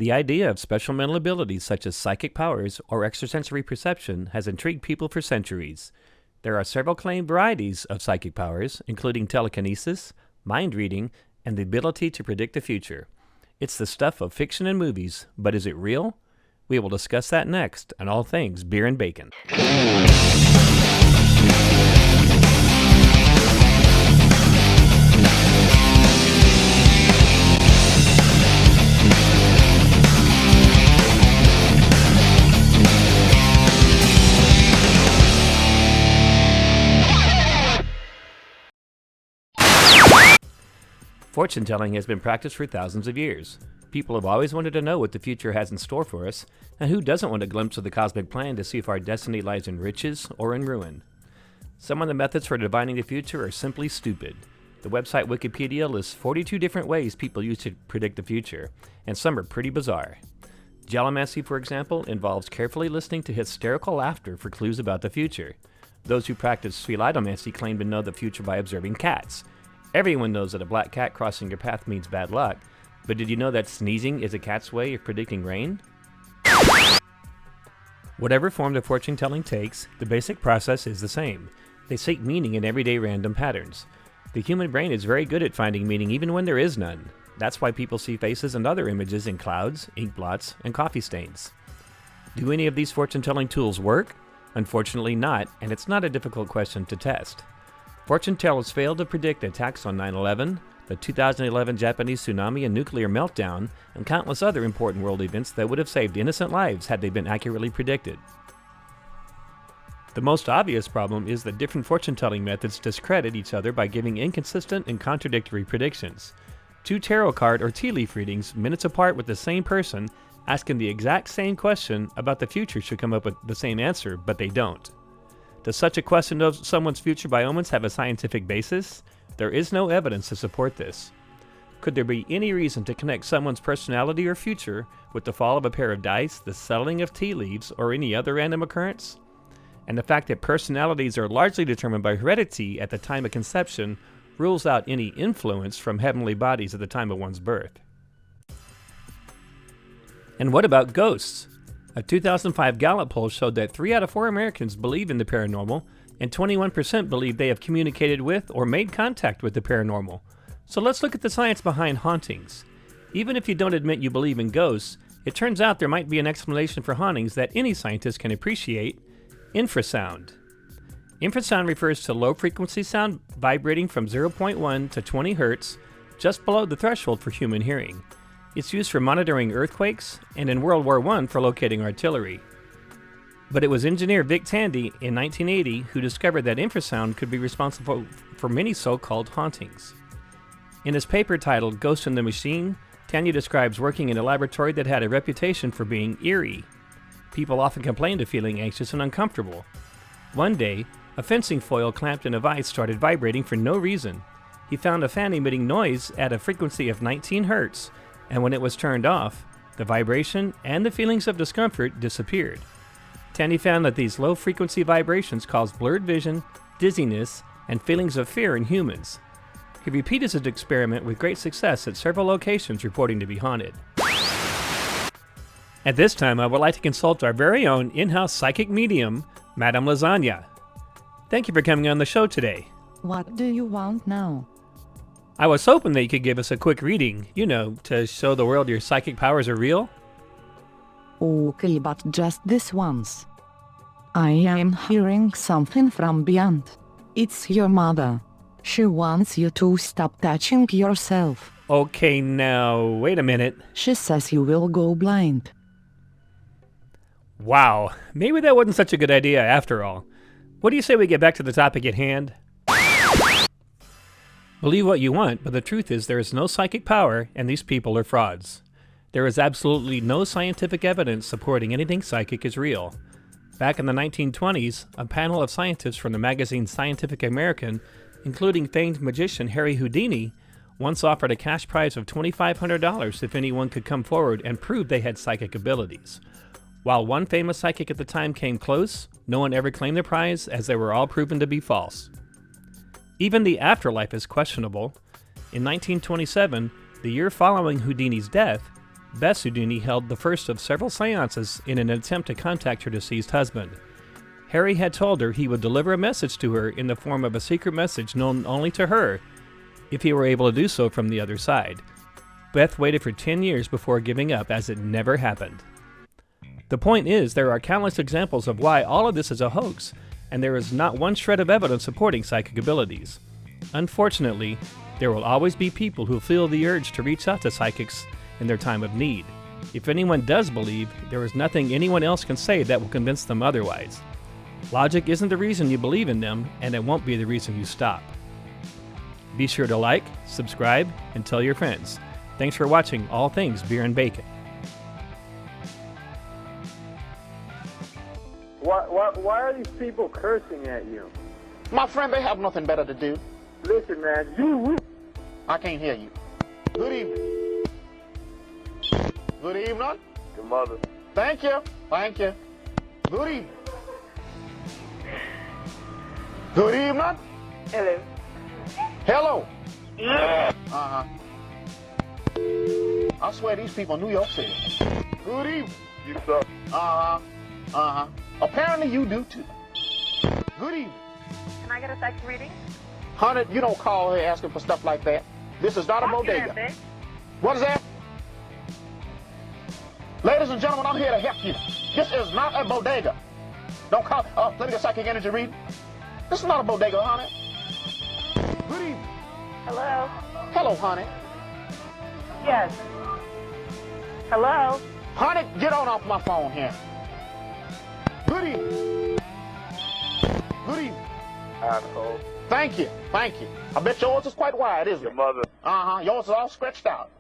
The idea of special mental abilities such as psychic powers or extrasensory perception has intrigued people for centuries. There are several claimed varieties of psychic powers, including telekinesis, mind reading, and the ability to predict the future. It's the stuff of fiction and movies, but is it real? We will discuss that next on All Things Beer and Bacon. Fortune telling has been practiced for thousands of years. People have always wanted to know what the future has in store for us, and who doesn't want a glimpse of the cosmic plan to see if our destiny lies in riches or in ruin? Some of the methods for divining the future are simply stupid. The website Wikipedia lists 42 different ways people use to predict the future, and some are pretty bizarre. Gelomancy, for example, involves carefully listening to hysterical laughter for clues about the future. Those who practice phleidomancy claim to know the future by observing cats. Everyone knows that a black cat crossing your path means bad luck, but did you know that sneezing is a cat's way of predicting rain? Whatever form the fortune telling takes, the basic process is the same. They seek meaning in everyday random patterns. The human brain is very good at finding meaning even when there is none. That's why people see faces and other images in clouds, ink blots, and coffee stains. Do any of these fortune telling tools work? Unfortunately not, and it's not a difficult question to test. Fortune tellers failed to predict attacks on 9/11, the 2011 Japanese tsunami and nuclear meltdown, and countless other important world events that would have saved innocent lives had they been accurately predicted. The most obvious problem is that different fortune-telling methods discredit each other by giving inconsistent and contradictory predictions. Two tarot card or tea leaf readings minutes apart with the same person asking the exact same question about the future should come up with the same answer, but they don't. Does such a question of someone's future by omens have a scientific basis? There is no evidence to support this. Could there be any reason to connect someone's personality or future with the fall of a pair of dice, the settling of tea leaves, or any other random occurrence? And the fact that personalities are largely determined by heredity at the time of conception rules out any influence from heavenly bodies at the time of one's birth. And what about ghosts? A 2005 Gallup poll showed that 3 out of 4 Americans believe in the paranormal, and 21% believe they have communicated with or made contact with the paranormal. So let's look at the science behind hauntings. Even if you don't admit you believe in ghosts, it turns out there might be an explanation for hauntings that any scientist can appreciate: infrasound. Infrasound refers to low-frequency sound vibrating from 0.1 to 20 Hz, just below the threshold for human hearing. It's used for monitoring earthquakes, and in World War I for locating artillery. But it was engineer Vic Tandy in 1980 who discovered that infrasound could be responsible for many so-called hauntings. In his paper titled Ghost in the Machine, Tandy describes working in a laboratory that had a reputation for being eerie. People often complained of feeling anxious and uncomfortable. One day, a fencing foil clamped in a vise started vibrating for no reason. He found a fan emitting noise at a frequency of 19 Hz, and when it was turned off, the vibration and the feelings of discomfort disappeared. Tandy found that these low-frequency vibrations caused blurred vision, dizziness, and feelings of fear in humans. He repeated his experiment with great success at several locations reporting to be haunted. At this time, I would like to consult our very own in-house psychic medium, Madame Lasagna. Thank you for coming on the show today. What do you want now? I was hoping that you could give us a quick reading, to show the world your psychic powers are real. Okay, but just this once. I am hearing something from beyond. It's your mother. She wants you to stop touching yourself. Okay, now, wait a minute. She says you will go blind. Wow, maybe that wasn't such a good idea after all. What do you say we get back to the topic at hand? Believe what you want, but the truth is there is no psychic power, and these people are frauds. There is absolutely no scientific evidence supporting anything psychic is real. Back in the 1920s, a panel of scientists from the magazine Scientific American, including famed magician Harry Houdini, once offered a cash prize of $2,500 if anyone could come forward and prove they had psychic abilities. While one famous psychic at the time came close, no one ever claimed the prize, as they were all proven to be false. Even the afterlife is questionable. In 1927, the year following Houdini's death, Bess Houdini held the first of several seances in an attempt to contact her deceased husband. Harry had told her he would deliver a message to her in the form of a secret message known only to her, if he were able to do so from the other side. Beth waited for 10 years before giving up, as it never happened. The point is, there are countless examples of why all of this is a hoax, and there is not one shred of evidence supporting psychic abilities. Unfortunately, there will always be people who feel the urge to reach out to psychics in their time of need. If anyone does believe, there is nothing anyone else can say that will convince them otherwise. Logic isn't the reason you believe in them, and it won't be the reason you stop. Be sure to like, subscribe, and tell your friends. Thanks for watching All Things Beer and Bacon. Why are these people cursing at you? My friend, they have nothing better to do. Listen, man, you... I can't hear you. Good evening. Good evening. Your mother. Thank you. Thank you. Good evening. Good evening. Hello. Hello. Yeah. Uh-huh. I swear these people in New York City. Good evening. You suck. Uh-huh. Uh-huh. Apparently you do too. Good evening. Can I get a psychic reading? Honey, you don't call here asking for stuff like that. This is not a bodega. Bitch. What is that? Ladies and gentlemen, I'm here to help you. This is not a bodega. Don't call. Let me get psychic energy reading. This is not a bodega, honey. Good evening. Hello. Hello, honey. Yes. Hello. Honey, get on off my phone here. Good evening. Good evening. Asshole. Thank you. Thank you. I bet yours is quite wide, isn't Your it? mother. Uh-huh. Yours is all stretched out.